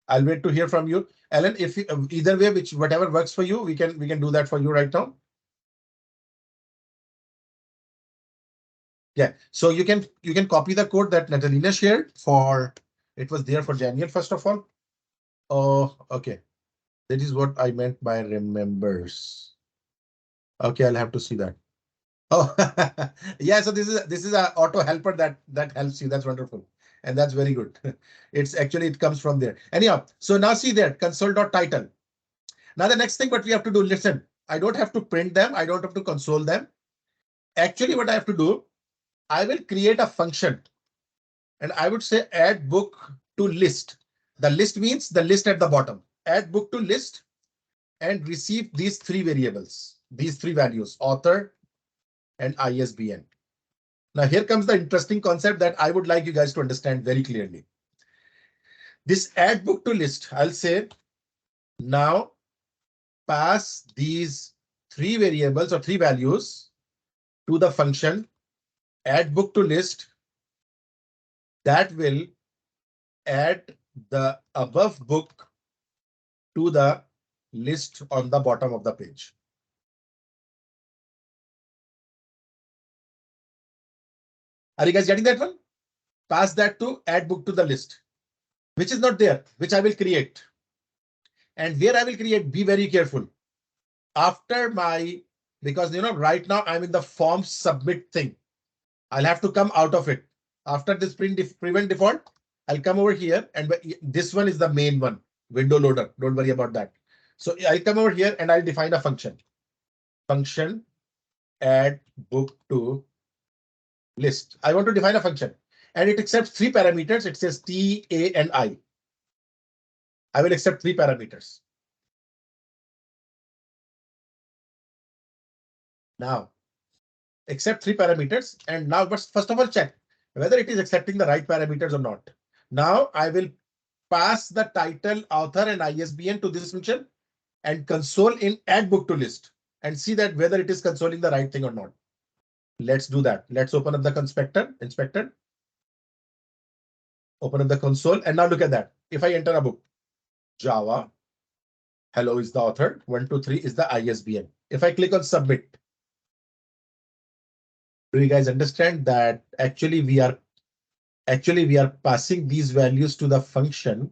I'll wait to hear from you, Ellen. If you, either way, whatever works for you, we can do that for you right now. Yeah, so you can copy the code that Natalina shared for. It was there for Daniel, first of all. Oh, okay. That is what I meant by remembers. Okay, I'll have to see that. Oh, yeah. So this is a auto helper that helps you. That's wonderful, and that's very good. It comes from there. Anyhow, so now see there console.title. Now the next thing what we have to do. Listen, I don't have to print them. I don't have to console them. Actually, what I have to do, I will create a function, and I would say add book to list. The list means the list at the bottom. Add book to list and receive these three variables, these three values, author and ISBN. Now here comes the interesting concept that I would like you guys to understand very clearly. This add book to list, I'll say now pass these three variables or three values to the function add book to list that will add the above book to the list on the bottom of the page. Are you guys getting that one? Pass that to add book to the list, which is not there, which I will create. And where I will create, be very careful. After my, because right now I'm in the form submit thing. I'll have to come out of it. After this prevent default, I'll come over here, and this one is the main one, window loader. Don't worry about that. So I'll come over here and I'll define a function. Function add book to list. I want to define a function, and it accepts three parameters. It says T, A, and I. I will accept 3 parameters. Now, accept 3 parameters. And now, but first of all, check whether it is accepting the right parameters or not. Now, I will pass the title, author, and ISBN to this function and console in add book to list and see that whether it is consoling the right thing or not. Let's do that. Let's open up the inspector, open up the console, and now look at that. If I enter a book, Java, hello is the author, 123 is the ISBN. If I click on submit, do you guys understand that actually we are passing these values to the function,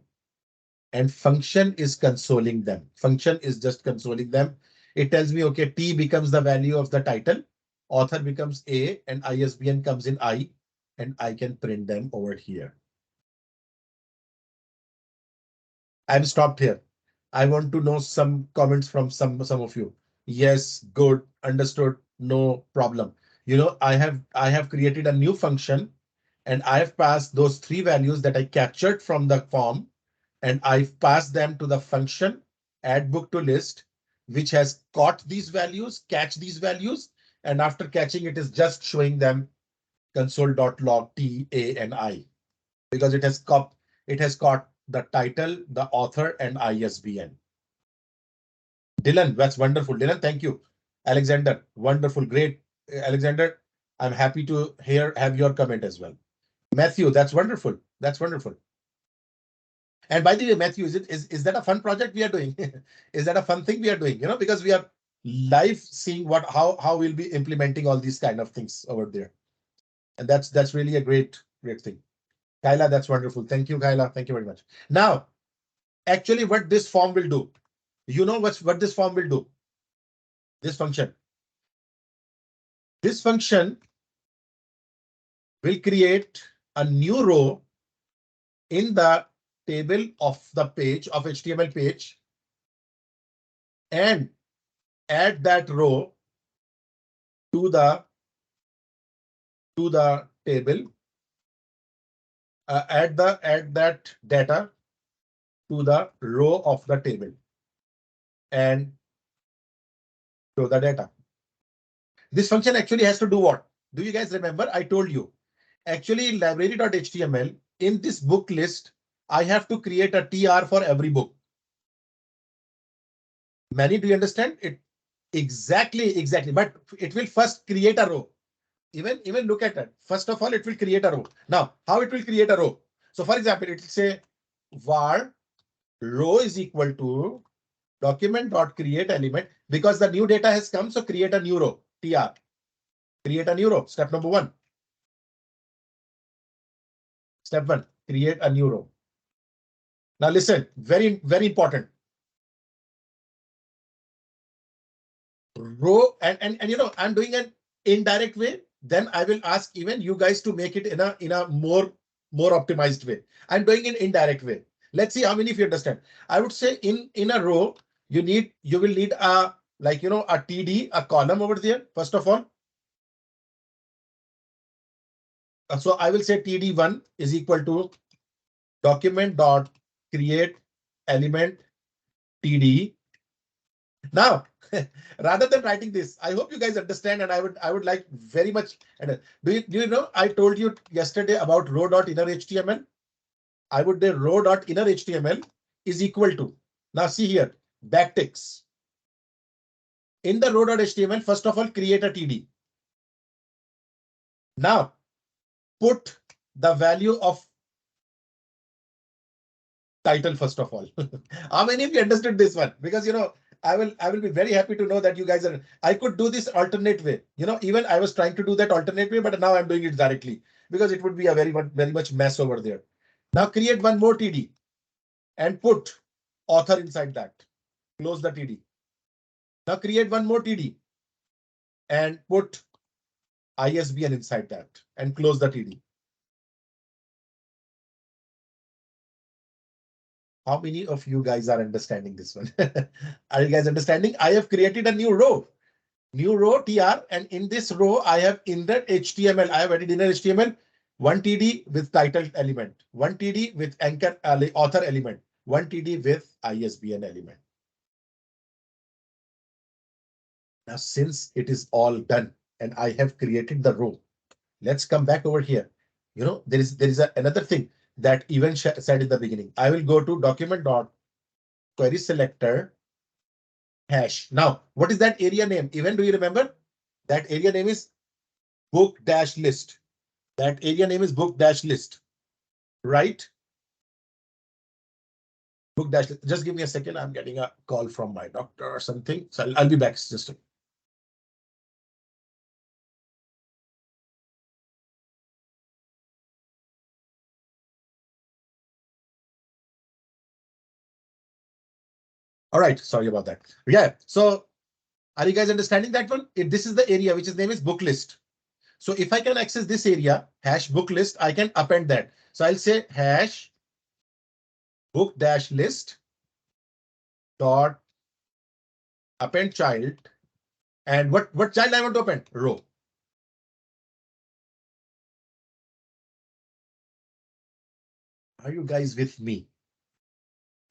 and function is consoling them. Function is just consoling them. It tells me, okay, T becomes the value of the title, author becomes A, and ISBN comes in I, and I can print them over here. I'm stopped here. I want to know some comments from some of you. Yes, good, understood, no problem. You know, I have created a new function, and I have passed those 3 values that I captured from the form, and I've passed them to the function add book to list, which has caught these values, catch these values, and after catching it is just showing them console.log T, A, and I, because it has caught the title, the author, and ISBN. Dylan, that's wonderful. Dylan, thank you. Alexander, wonderful, great. Alexander, I'm happy to have your comment as well. Matthew, that's wonderful. That's wonderful. And by the way, Matthew, is that a fun project we are doing? Is that a fun thing we are doing? You know, because we are live seeing how we'll be implementing all these kind of things over there. And that's really a great thing. Kyla, that's wonderful. Thank you, Kyla. Thank you very much. Now, actually, what this form will do, you know what this form will do? This function will create a new row in the table of the page of HTML page and add that row to the table. Add that data to the row of the table and show the data. This function actually has to do what? Do you guys remember? I told you. Actually, in library.html, in this book list, I have to create a TR for every book. Many, do you understand it? Exactly. But it will first create a row. Even look at it. First of all, it will create a row. Now, how it will create a row? So, for example, it will say var row is equal to document.create element, because the new data has come. So create a new row, TR. Create a new row. Step number 1. Step 1, create a new row. Now listen, very important. Row and you know, I'm doing an indirect way. Then I will ask even you guys to make it in a more optimized way. I'm doing it in indirect way. Let's see how many of you understand. I would say in a row, you will need a, like, you know, a TD, a column over there, first of all. So I will say TD1 is equal to document.create element TD. Now, rather than writing this, I hope you guys understand, and I would like very much. Do you know, I told you yesterday about row.innerHTML. I would say row.innerHTML is equal to, now see here, backticks. In the row.html, first of all, create a TD. Now, put the value of title first of all. How many of you understood this one? Because, you know, I will be very happy to know that you guys are. I could do this alternate way. You know, even I was trying to do that alternate way, but now I'm doing it directly because it would be a very much mess over there. Now create one more TD and put author inside that. Close the TD. Now create one more TD and put ISBN inside that and close the TD. How many of you guys are understanding this one? Are you guys understanding? I have created a new row TR, and in this row I have inner HTML. I have added inner HTML, one TD with title element, one TD with anchor author element, one TD with ISBN element. Now, since it is all done and I have created the row, let's come back over here. There is another thing that even said in the beginning. I will go to document dot query selector hash. Now, what is that area name? Even do you remember? That area name is book dash list. That area name is book dash list, right? Book dash list. Just give me a second. I'm getting a call from my doctor or something. So I'll be back. Just all right. Sorry about that. Yeah. So are you guys understanding that one? This is the area which is name is book list. So if I can access this area, hash book list, I can append that. So I'll say hash book dash list dot append child. And what child I want to append? Row. Are you guys with me?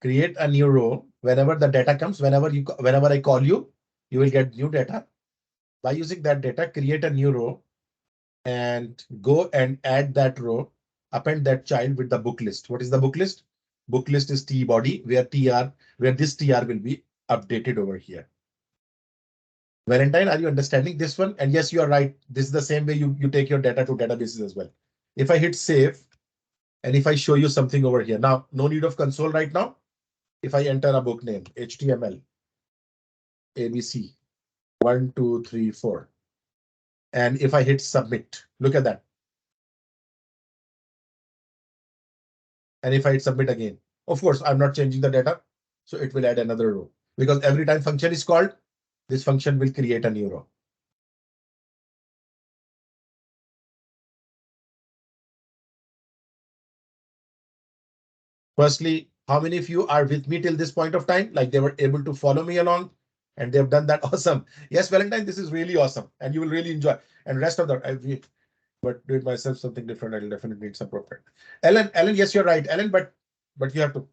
Create a new row whenever the data comes. Whenever I call you, you will get new data. By using that data, create a new row and go and add that row, append that child with the book list. What is the book list? Book list is T body, where this TR will be updated over here. Valentine, are you understanding this one? And yes, you are right. This is the same way you take your data to databases as well. If I hit save and if I show you something over here now, no need of console right now. If I enter a book name, HTML, ABC, 1, 2, 3, 4. And if I hit submit, look at that. And if I hit submit again, of course, I'm not changing the data. So it will add another row because every time function is called, this function will create a new row. Firstly, how many of you are with me till this point of time? Like they were able to follow me along and they've done that. Awesome. Yes, Valentine, this is really awesome and you will really enjoy. And rest of the, but do it myself something different. I'll definitely need some support. Ellen, yes, you're right, Ellen, but you have to.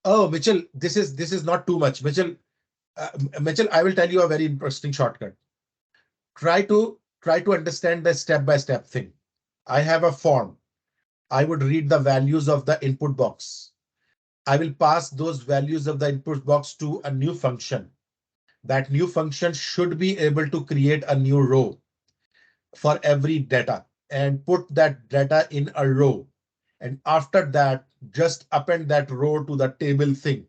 Oh, Mitchell, this is not too much. Mitchell, I will tell you a very interesting shortcut. Try to understand the step-by-step thing. I have a form. I would read the values of the input box. I will pass those values of the input box to a new function. That new function should be able to create a new row for every data and put that data in a row. And after that, just append that row to the table thing.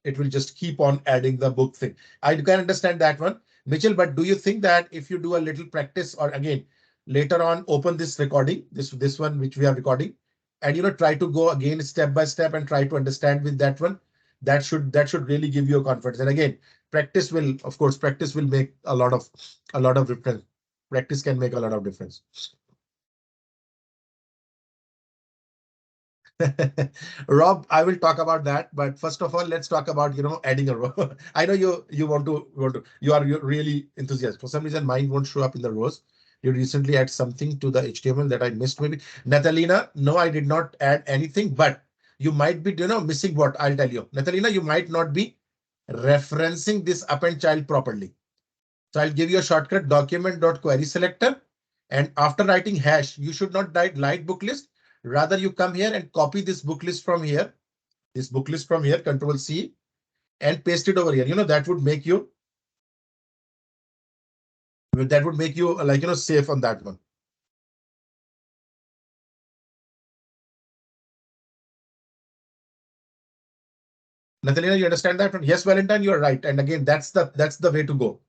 It will just keep on adding the book thing. I can understand that one, Mitchell, but do you think that if you do a little practice or again, later on, open this recording, this one, which we are recording, and try to go again step by step and try to understand with that one, that should really give you a confidence. And again, practice will make a lot of difference. Practice can make a lot of difference. Rob, I will talk about that, but first of all, let's talk about adding a row. I know you want to you're really enthusiastic. For some reason, mine won't show up in the rows. You recently add something to the HTML that I missed, maybe. Natalina, no, I did not add anything, but you might be missing what I'll tell you. Natalina, you might not be referencing this append child properly. So I'll give you a shortcut, document.query selector. And after writing hash, you should not write light book list. Rather, you come here and copy this book list from here, Control C, and paste it over here. That would make you like, safe on that one. Nathaniel, you understand that one? Yes, Valentine, you're right. And again, that's the way to go.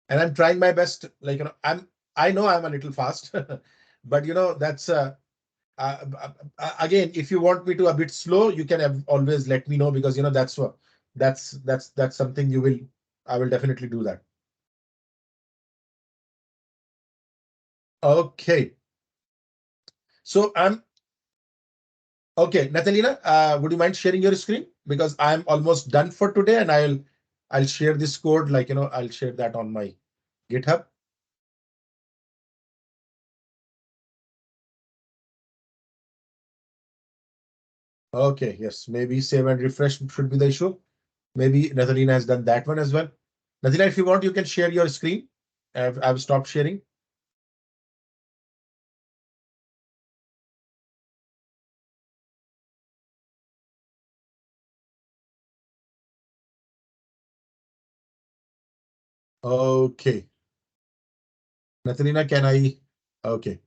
And I'm trying my best. Like, I know I'm a little fast, but that's again, if you want me to a bit slow, you can always let me know because that's something I will definitely do that. Okay. So I'm okay, Natalina, would you mind sharing your screen? Because I'm almost done for today and I'll share this code, like I'll share that on my GitHub. Okay, yes, maybe save and refresh should be the issue. Maybe Nathalina has done that one as well. Nathalina, if you want, you can share your screen. I've stopped sharing. Okay. Nathalina, can I? Okay.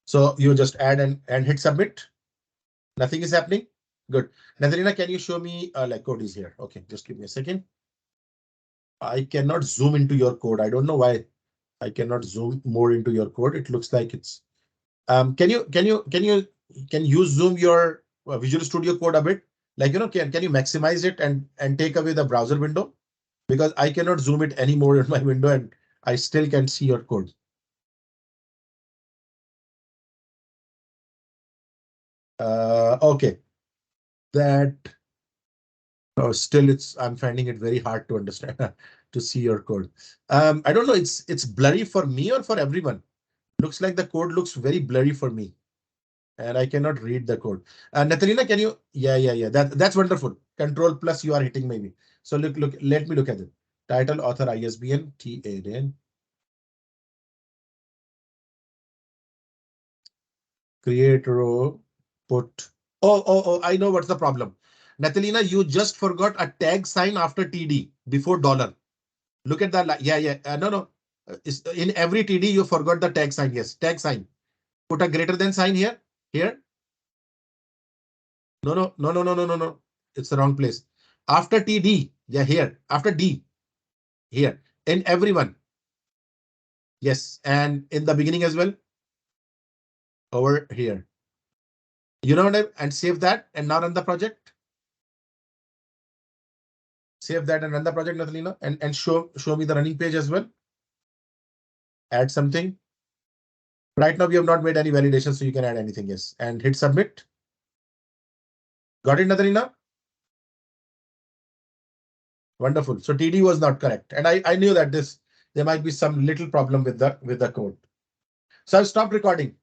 So you just add and hit submit. Nothing is happening. Good. Nathalina, can you show me like code is here? Okay, just give me a second. I cannot zoom into your code. I don't know why I cannot zoom more into your code. It looks like it's can you zoom your Visual Studio Code a bit? Like, can you maximize it and take away the browser window? Because I cannot zoom it anymore in my window and I still can see your code. Okay, that still I'm finding it very hard to understand to see your code. I don't know, it's blurry for me or for everyone. Looks like the code looks very blurry for me. And I cannot read the code. Nathalina, can you? Yeah. That's wonderful. Control plus you are hitting maybe. So look. Let me look at it. Title, author, ISBN, TAN, create row, put. Oh. I know what's the problem. Nathalina, you just forgot a tag sign after TD before dollar. Look at that. Yeah. No. In every TD, you forgot the tag sign. Yes, tag sign. Put a greater than sign here. Here. No. It's the wrong place. After TD, yeah, here. After D, here. In everyone, yes. And in the beginning as well, over here. You know what and save that and now run the project. Save that and run the project, Nathalina, and show me the running page as well. Add something. Right now, we have not made any validation, so you can add anything, yes. And hit submit. Got it, Nathalina? Wonderful. So TD was not correct. And I knew that there might be some little problem with the code. So I've stopped recording.